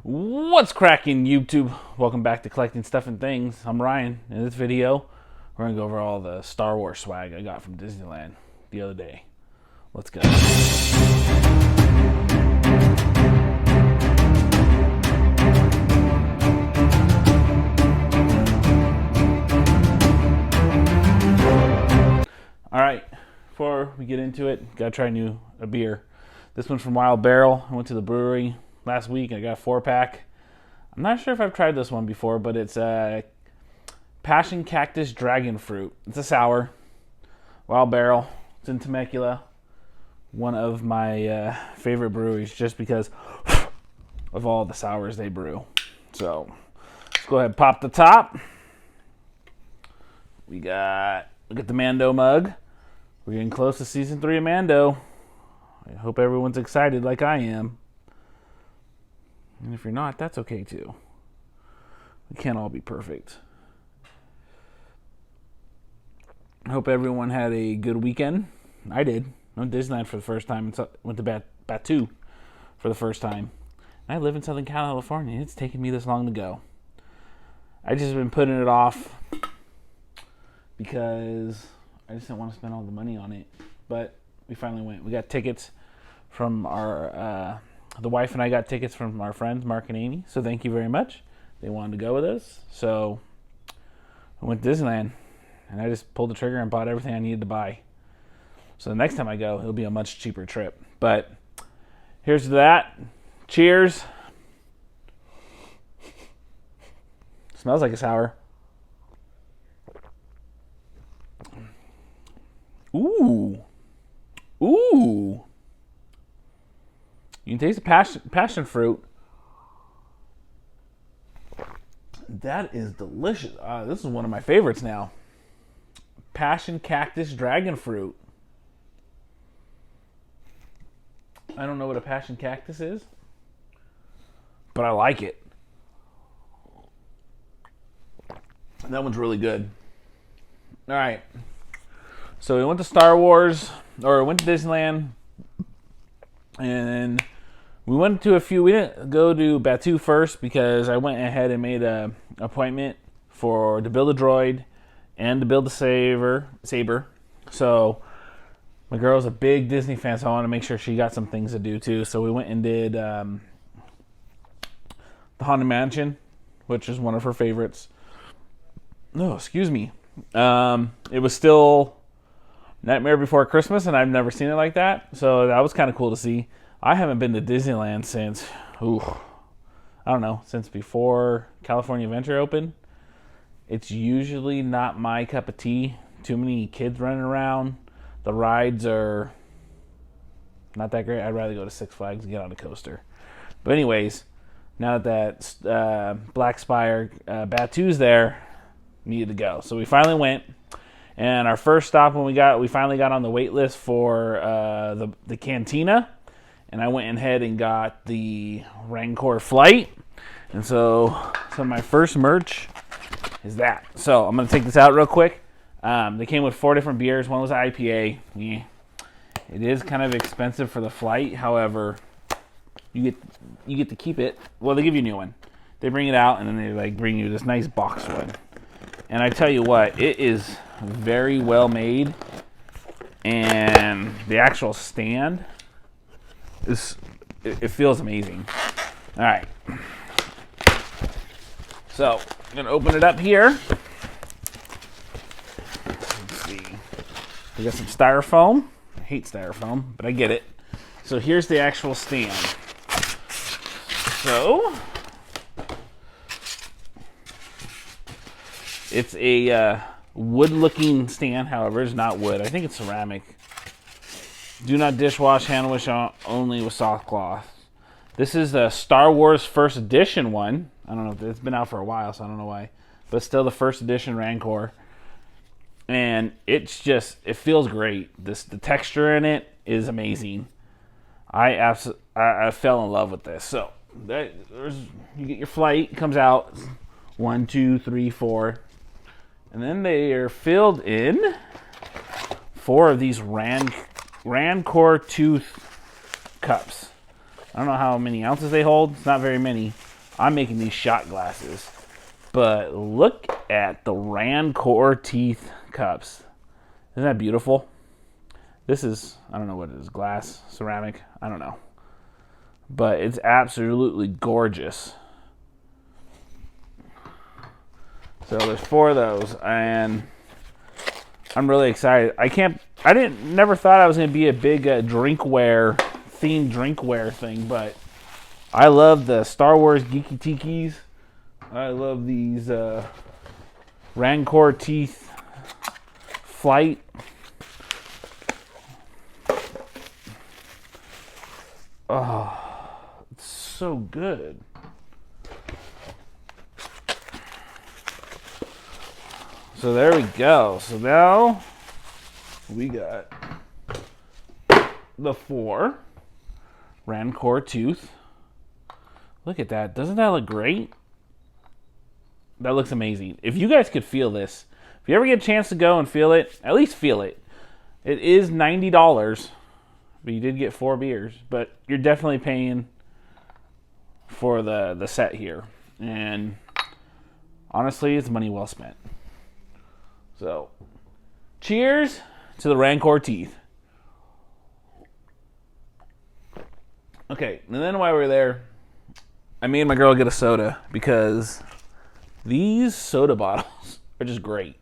What's cracking, YouTube? Welcome back to Collecting Stuff and Things. I'm Ryan. In this video, we're going to go over all the Star Wars swag I got from Disneyland the other day. Let's go. Alright, before we get into it, gotta try a beer. This one's from Wild Barrel. I went to the brewery last week. I got a 4-pack. I'm not sure if I've tried this one before, but it's a Passion Cactus Dragon Fruit. It's a sour. Wild Barrel. It's in Temecula. One of my favorite breweries just because of all the sours they brew. So, let's go ahead and pop the top. Look at the Mando mug. We're getting close to Season 3 of Mando. I hope everyone's excited like I am. And if you're not, that's okay too. We can't all be perfect. I hope everyone had a good weekend. I did. I went to Disneyland for the first time. Went to Batuu for the first time. I live in Southern California. It's taken me this long to go. I just been putting it off because I just didn't want to spend all the money on it. But we finally went. We got tickets from our... the wife and I got tickets from our friends, Mark and Amy. So thank you very much. They wanted to go with us. So I went to Disneyland. And I just pulled the trigger and bought everything I needed to buy. So the next time I go, it'll be a much cheaper trip. But here's to that. Cheers. Smells like a sour. Ooh. Ooh. You can taste the passion fruit. That is delicious. This is one of my favorites now. Passion Cactus Dragon Fruit. I don't know what a passion cactus is, but I like it. That one's really good. All right. So we went to went to Disneyland, and we went to we didn't go to Batuu first because I went ahead and made an appointment to build a droid and to build a Saber. So my girl's a big Disney fan, so I want to make sure she got some things to do too. So we went and did the Haunted Mansion, which is one of her favorites. No, excuse me. It was still Nightmare Before Christmas, and I've never seen it like that. So that was kind of cool to see. I haven't been to Disneyland since, since before California Adventure opened. It's usually not my cup of tea. Too many kids running around. The rides are not that great. I'd rather go to Six Flags and get on a coaster. But anyways, now that Black Spire Batuu's there, needed to go. So we finally went. And our first stop we finally got on the wait list for the Cantina. And I went ahead and got the Rancor flight. And so my first merch is that. So I'm going to take this out real quick. They came with 4 different beers. One was an IPA. Yeah. It is kind of expensive for the flight. However, you get to keep it. Well, they give you a new one. They bring it out, and then they bring you this nice box one. And I tell you what, it is very well made. And the actual stand it feels amazing. All right. So I'm gonna open it up here. Let's see. We got some styrofoam. I hate styrofoam, but I get it. So here's the actual stand. So it's a wood-looking stand. However, it's not wood. I think it's ceramic. Do not dishwash, hand wash only with soft cloth. This is the Star Wars First Edition one. I don't know. It's been out for a while, so I don't know why. But still the First Edition Rancor. And it feels great. The texture in it is amazing. I fell in love with this. So you get your flight. It comes out 1, 2, 3, 4. And then they are filled in 4 of these Rancor tooth cups. I don't know how many ounces they hold. It's not very many. I'm making these shot glasses. But look at the Rancor teeth cups. Isn't that beautiful? This is, I don't know what it is, glass, ceramic, I don't know. But it's absolutely gorgeous. So there's 4 of those, and I'm really excited. Never thought I was going to be a big themed drinkware thing, but I love the Star Wars Geeky Tikis. I love these Rancor teeth flight. Oh, it's so good. So there we go. So now we got the 4 Rancor tooth. Look at that. Doesn't that look great? That looks amazing. If you guys could feel this, if you ever get a chance to go and feel it, at least feel it. It is $90, but you did get 4 beers. But you're definitely paying for the set here. And honestly, it's money well spent. So, cheers to the Rancor teeth. Okay, and then while we were there, I made my girl get a soda because these soda bottles are just great.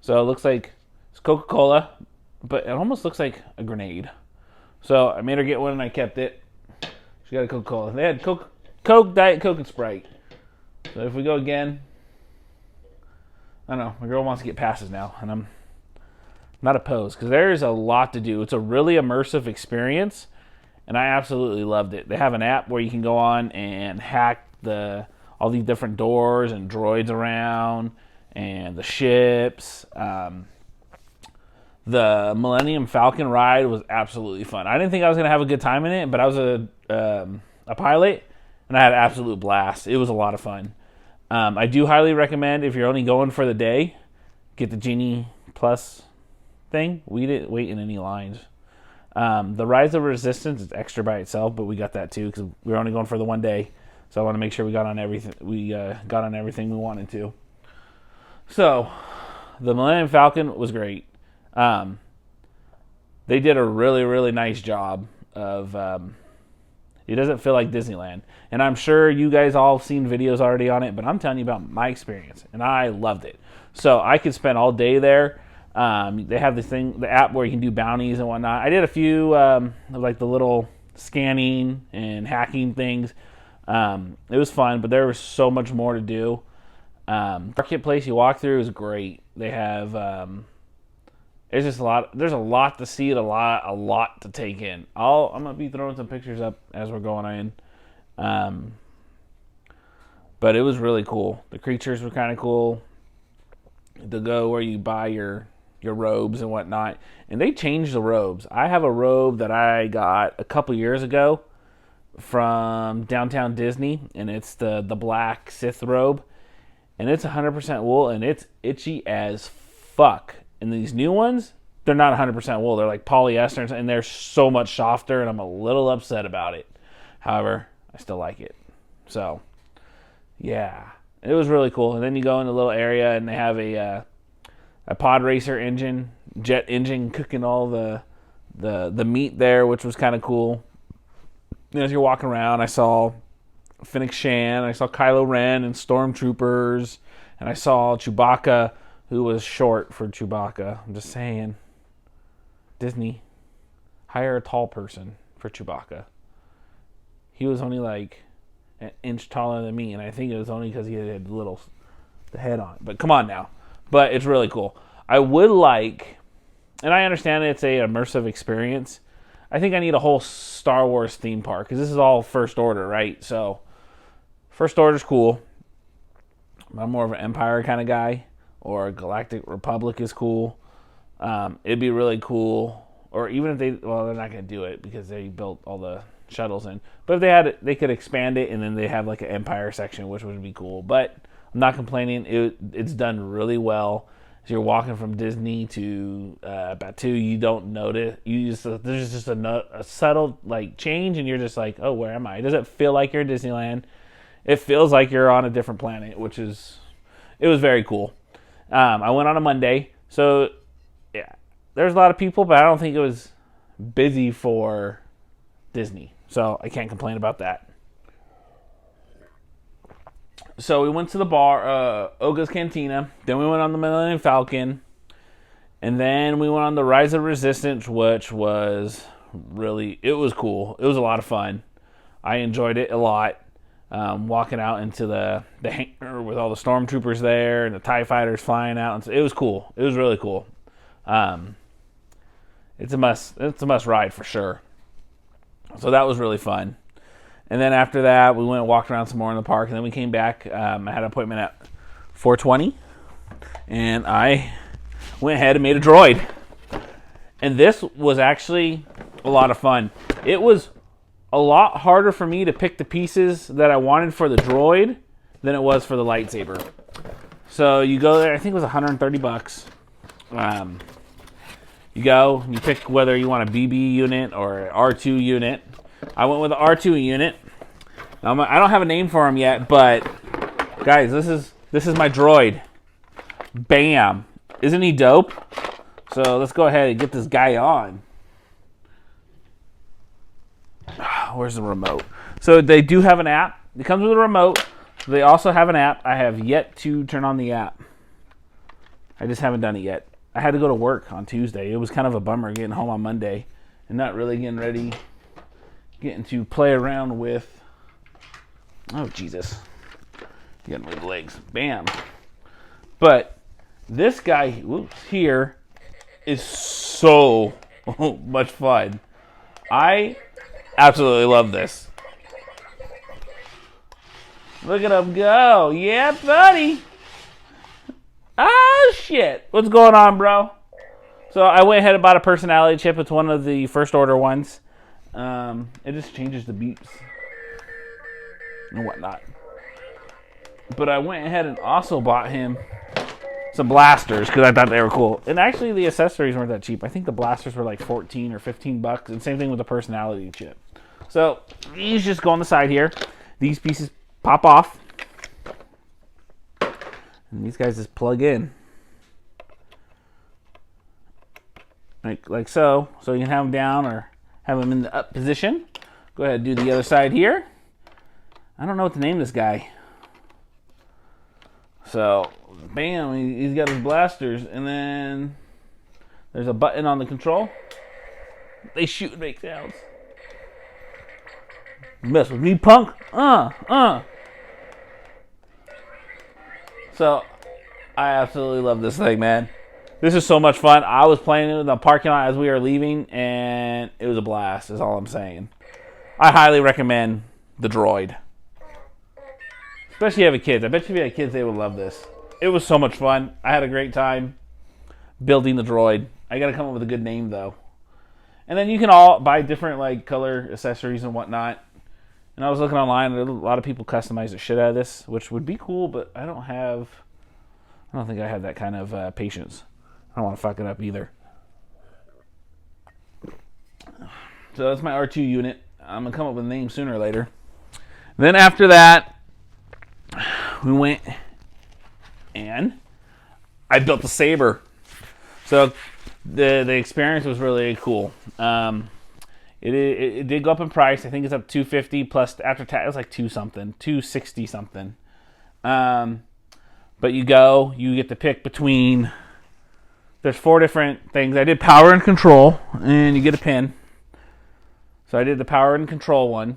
So it looks like it's Coca-Cola, but it almost looks like a grenade. So I made her get one and I kept it. She got a Coca-Cola. They had Coke, Diet Coke, and Sprite. So if we go again, I don't know. My girl wants to get passes now, and I'm not opposed because there's a lot to do. It's a really immersive experience, and I absolutely loved it. They have an app where you can go on and hack all these different doors and droids around and the ships. The Millennium Falcon ride was absolutely fun. I didn't think I was going to have a good time in it, but I was a pilot, and I had an absolute blast. It was a lot of fun. I do highly recommend, if you're only going for the day, get the Genie Plus thing. We didn't wait in any lines. The Rise of Resistance is extra by itself, but we got that too because we were only going for the one day. So I want to make sure we got on everything. We got on everything we wanted to. So the Millennium Falcon was great. They did a really, really nice job of. It doesn't feel like Disneyland. And I'm sure you guys all have seen videos already on it, but I'm telling you about my experience, and I loved it. So I could spend all day there. They have the app where you can do bounties and whatnot. I did a few, like the little scanning and hacking things. It was fun, but there was so much more to do. Marketplace you walk through is great. They have... There's just a lot. There's a lot to see and a lot to take in. I'm gonna be throwing some pictures up as we're going in. But it was really cool. The creatures were kind of cool. To go where you buy your robes and whatnot, and they changed the robes. I have a robe that I got a couple years ago from Downtown Disney, and it's the black Sith robe, and it's 100% wool, and it's itchy as fuck. And these new ones, they're not 100% wool. They're like polyester, and they're so much softer, and I'm a little upset about it. However, I still like it. So, yeah. It was really cool. And then you go in a little area, and they have a pod racer engine, jet engine, cooking all the meat there, which was kind of cool. And as you're walking around, I saw Fennec Shan, I saw Kylo Ren and Stormtroopers, and I saw Chewbacca, who was short for Chewbacca. I'm just saying. Disney, hire a tall person for Chewbacca. He was only like an inch taller than me, and I think it was only because he had the head on. But come on now. But it's really cool. I would like, and I understand it's a immersive experience. I think I need a whole Star Wars theme park, because this is all First Order, right? So, First Order's cool. I'm more of an Empire kind of guy. Or Galactic Republic is cool. It'd be really cool. Or even if they're not going to do it because they built all the shuttles in. But if they had it, they could expand it, and then they have like an Empire section, which would be cool. But I'm not complaining. It's done really well. As you're walking from Disney to Batuu, you don't notice. There's just a subtle like change, and you're just like, oh, where am I? It doesn't feel like you're in Disneyland. It feels like you're on a different planet, it was very cool. I went on a Monday, so yeah, there's a lot of people, but I don't think it was busy for Disney, so I can't complain about that. So we went to the bar, Oga's Cantina. Then we went on the Millennium Falcon. And then we went on the Rise of Resistance, which was it was cool. It was a lot of fun. I enjoyed it a lot. Walking out into the hangar with all the stormtroopers there and the TIE fighters flying out. It was cool. It was really cool. It's a must ride for sure. So that was really fun. And then after that, we went and walked around some more in the park, and then we came back. I had an appointment at 4:20, and I went ahead and made a droid. And this was actually a lot of fun. It was a lot harder for me to pick the pieces that I wanted for the droid than it was for the lightsaber. So you go there, I think it was $130. You go, you pick whether you want a BB unit or an R2 unit. I went with the R2 unit. I don't have a name for him yet, but guys, this is my droid. Bam! Isn't he dope? So let's go ahead and get this guy on. Where's the remote? So they do have an app. It comes with a remote. They also have an app. I have yet to turn on the app. I just haven't done it yet. I had to go to work on Tuesday. It was kind of a bummer getting home on Monday and not really getting to play around with. Oh, Jesus. You gotta move the legs. Bam. But this guy here is so much fun. I absolutely love this. Look at him go. Yeah, buddy. Oh, shit. What's going on, bro? So I went ahead and bought a personality chip. It's one of the first order ones. It just changes the beeps and whatnot. But I went ahead and also bought him some blasters because I thought they were cool. And actually, the accessories weren't that cheap. I think the blasters were like $14 or $15. And same thing with the personality chip. So these just go on the side here. These pieces pop off. And these guys just plug in. Like so. So you can have them down or have them in the up position. Go ahead and do the other side here. I don't know what to name this guy. So, bam, he's got his blasters. And then there's a button on the control. They shoot and make sounds. Mess with me, punk? So, I absolutely love this thing, man. This is so much fun. I was playing it in the parking lot as we were leaving, and it was a blast, is all I'm saying. I highly recommend the Droid. Especially if you have kids. I bet you if you had kids, they would love this. It was so much fun. I had a great time building the Droid. I got to come up with a good name, though. And then you can all buy different like color accessories and whatnot. And I was looking online, and a lot of people customize the shit out of this, which would be cool, but I don't think I have that kind of patience. I don't want to fuck it up either. So that's my R2 unit. I'm going to come up with a name sooner or later. Then after that, we went and I built the Saber. So the experience was really cool. It did go up in price. I think it's up $250 plus after tax. It was like $260 something. But you get to pick between. There's 4 different things. I did power and control, and you get a pin. So I did the power and control one.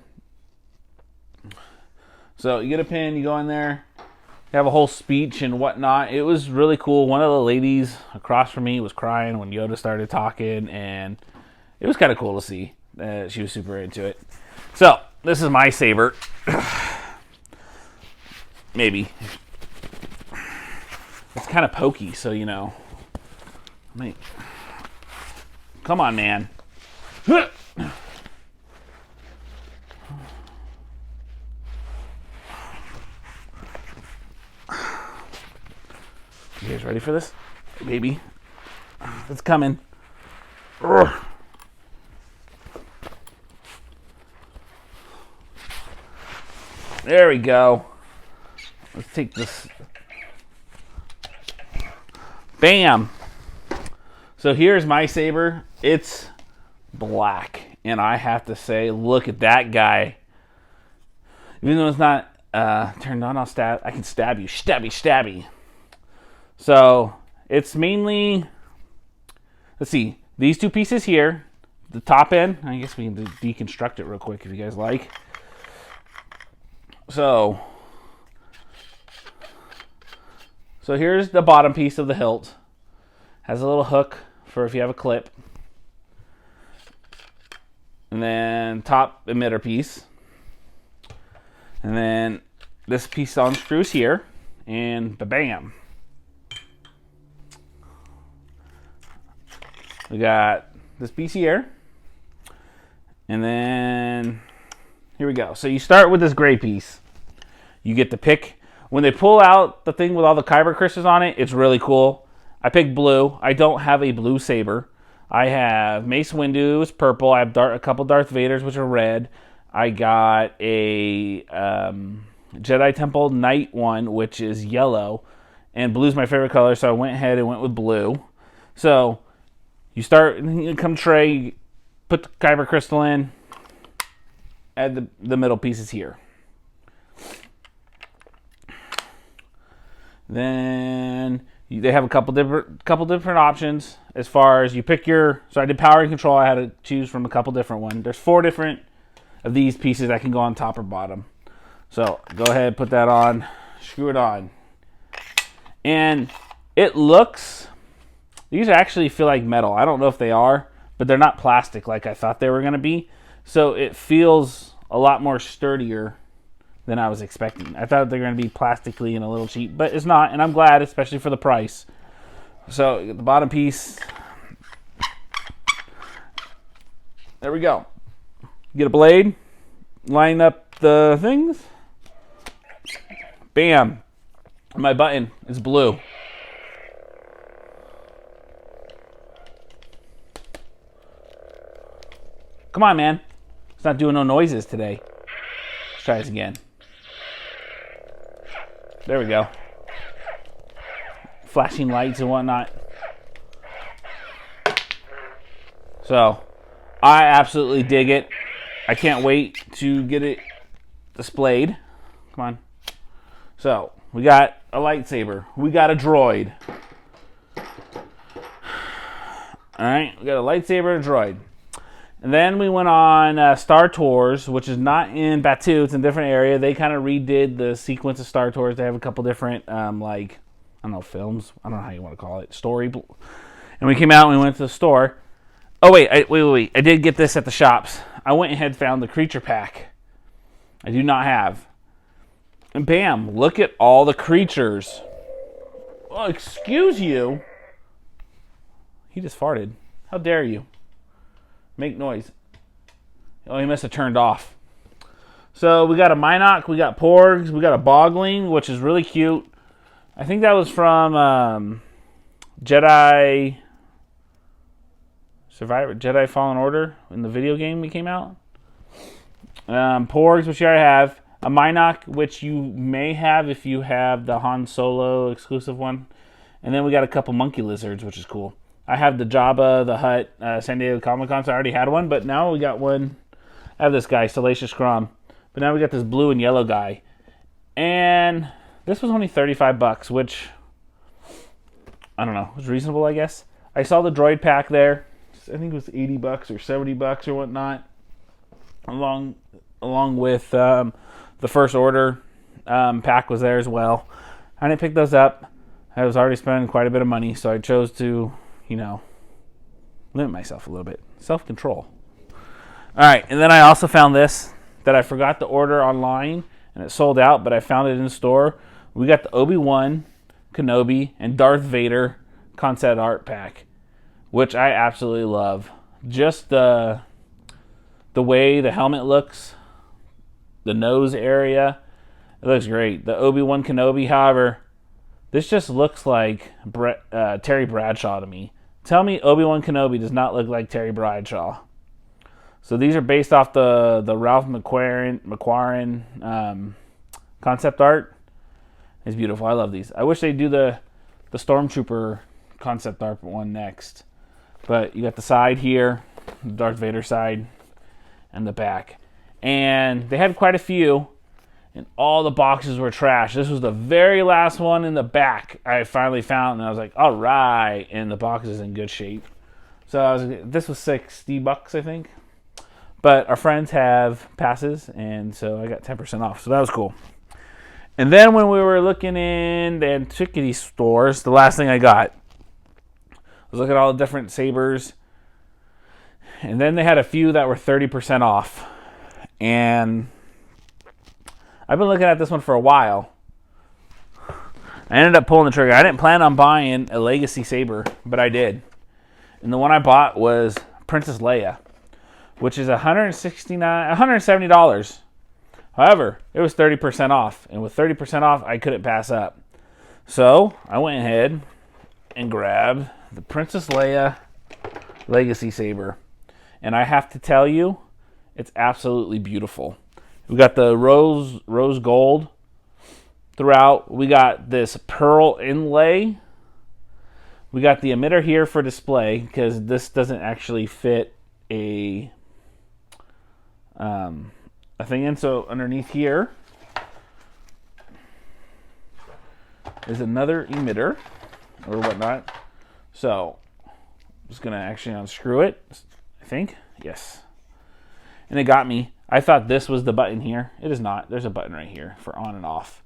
So you get a pin, you go in there, you have a whole speech and whatnot. It was really cool. One of the ladies across from me was crying when Yoda started talking, and it was kind of cool to see. She was super into it. So this is my Saber. Maybe. It's kind of pokey, so you know. Come on, man. You guys ready for this? Baby. It's coming. Ugh. There we go. Let's take this. Bam. So here's my Saber. It's black. And I have to say, look at that guy. Even though it's not turned on, I can stab you. Stabby. So it's mainly, let's see, these two pieces here. The top end, I guess we can deconstruct it real quick if you guys like. So here's the bottom piece of the hilt. Has a little hook for if you have a clip. And then top emitter piece. And then this piece unscrews here. And bam. We got this piece here. And then here we go. So you start with this gray piece. You get to pick. When they pull out the thing with all the kyber crystals on it, it's really cool. I picked blue. I don't have a blue Saber. I have Mace Windu's purple. I have a couple Darth Vaders, which are red. I got a Jedi Temple Knight one, which is yellow. And blue's my favorite color, so I went ahead and went with blue. So you start, you come tray, put the kyber crystal in, add the middle pieces here. Then they have a couple different options as far as you pick your. So I did power and control. I had to choose from a couple different ones. There's 4 different of these pieces that can go on top or bottom. So go ahead, put that on, screw it on, and it looks. These actually feel like metal. I don't know if they are, but they're not plastic like I thought they were going to be. So it feels a lot more sturdier than I was expecting. I thought they were going to be plastically and a little cheap, but it's not, and I'm glad, especially for the price. So the bottom piece. There we go. Get a blade, line up the things. Bam. My button is blue. Come on, man. It's not doing no noises today. Let's try this again. There we go. Flashing lights and whatnot. So, I absolutely dig it. I can't wait to get it displayed. Come on. So, we got a lightsaber. We got a droid. Alright, we got a lightsaber and a droid. And then we went on Star Tours, which is not in Batuu. It's in a different area. They kind of redid the sequence of Star Tours. They have a couple different, like, I don't know, films. I don't know how you want to call it. Story. And we came out and we went to the store. Oh, wait. I did get this at the shops. I went ahead and found the creature pack. I do not have. And bam, look at all the creatures. Oh, excuse you. He just farted. How dare you? Make noise. Oh, he must have turned off. So we got a Minoc, we got Porgs, we got a Bogling, which is really cute. I think that was from Jedi Fallen Order in the video game that came out. Porgs, which you already have. A Minoc, which you may have if you have the Han Solo exclusive one. And then we got a couple monkey lizards, which is cool. I have the Jabba the Hutt San Diego Comic-Con, so I already had one, but now we got one. I have this guy, Salacious Crumb. But now we got this blue and yellow guy. And this was only $35, which, I don't know, was reasonable, I guess. I saw the droid pack there. I think it was $80 or $70 or whatnot. Along with the First Order pack was there as well. I didn't pick those up. I was already spending quite a bit of money, so I chose to, limit myself a little bit. Self-control. All right, and then I also found this that I forgot to order online, and it sold out, but I found it in the store. We got the Obi-Wan Kenobi and Darth Vader concept art pack, which I absolutely love. Just the way the helmet looks, the nose area, it looks great. The Obi-Wan Kenobi, however, this just looks like Terry Bradshaw to me. Tell me Obi-Wan Kenobi does not look like Terry Bradshaw. So these are based off the Ralph McQuarrie concept art is beautiful. I love these. I wish they'd do the Stormtrooper concept art one next. But you got the side here, the Darth Vader side, and the back. And they had quite a few, and all the boxes were trash. This was the very last one in the back I finally found, and I was like, all right. And the box is in good shape. So this was $60, I think. But our friends have passes, and so I got 10% off. So that was cool. And then when we were looking in the antiquity stores, the last thing I got was looking at all the different Sabers. And then they had a few that were 30% off. And I've been looking at this one for a while. I ended up pulling the trigger. I didn't plan on buying a Legacy Saber, but I did. And the one I bought was Princess Leia, which is $170. However, it was 30% off. And with 30% off, I couldn't pass up. So I went ahead and grabbed the Princess Leia Legacy Saber. And I have to tell you, it's absolutely beautiful. We got the rose gold throughout. We got this pearl inlay. We got the emitter here for display because this doesn't actually fit a thing in. So underneath here is another emitter or whatnot. So I'm just going to actually unscrew it, I think. Yes. And it got me. I thought this was the button here. It is not. There's a button right here for on and off.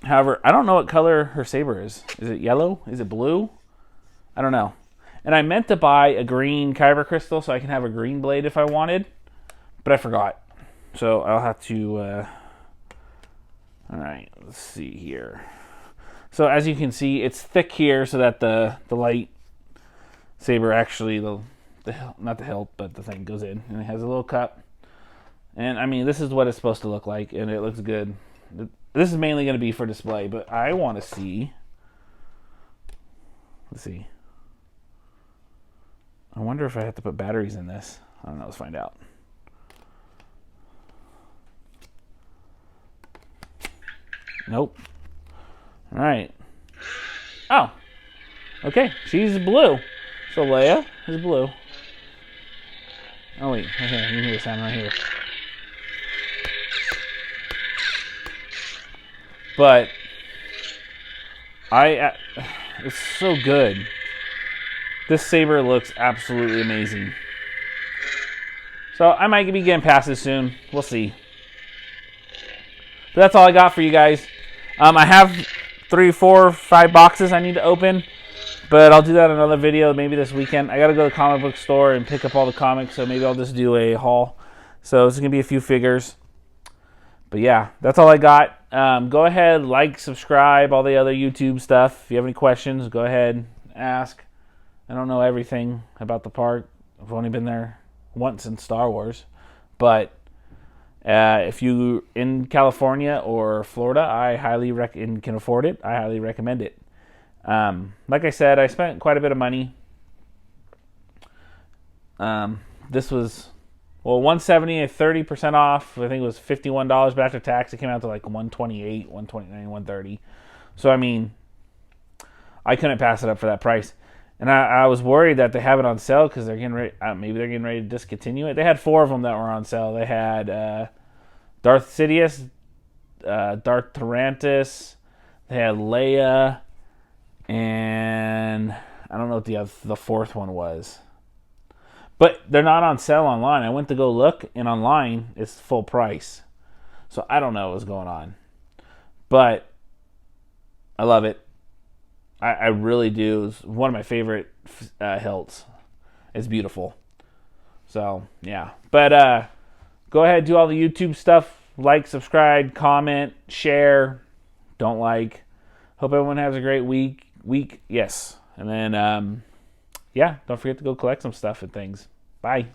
However, I don't know what color her saber is. Is it yellow? Is it blue? I don't know. And I meant to buy a green kyber crystal so I can have a green blade if I wanted, but I forgot. So I'll have to... all right, let's see here. So as you can see, it's thick here so that the light saber actually... not the hilt, but the thing goes in. And it has a little cup. And, I mean, this is what it's supposed to look like, and it looks good. This is mainly going to be for display, but I want to see... Let's see. I wonder if I have to put batteries in this. I don't know. Let's find out. Nope. All right. Oh. Okay. She's blue. So Leia is blue. Oh, wait. Okay. You can hear the sound right here. But it's so good. This saber looks absolutely amazing. So I might be getting passes soon. We'll see. But that's all I got for you guys. I have 3, 4, 5 boxes I need to open. But I'll do that in another video maybe this weekend. I got to go to the comic book store and pick up all the comics. So maybe I'll just do a haul. So it's going to be a few figures. But yeah, that's all I got. Go ahead, like, subscribe, all the other YouTube stuff. If you have any questions, go ahead, ask. I don't know everything about the park. I've only been there once in Star Wars. But if you're in California or Florida, I highly and can afford it, I highly recommend it. Like I said, I spent quite a bit of money. This was... Well, $170 at 30% off. I think it was $51, but after tax, it came out to like $128, $129, $130. So, I mean, I couldn't pass it up for that price. And I was worried that they have it on sale because they're getting ready. Maybe they're getting ready to discontinue it. They had 4 of them that were on sale. They had Darth Sidious, Darth Tarantus. They had Leia, and I don't know what the 4th one was. But they're not on sale online. I went to go look, and online it's full price. So I don't know what's going on. But I love it. I really do. It's one of my favorite hilts. It's beautiful. So, yeah. But go ahead, do all the YouTube stuff. Like, subscribe, comment, share. Don't like. Hope everyone has a great week. Yes. And then... yeah, don't forget to go collect some stuff and things. Bye.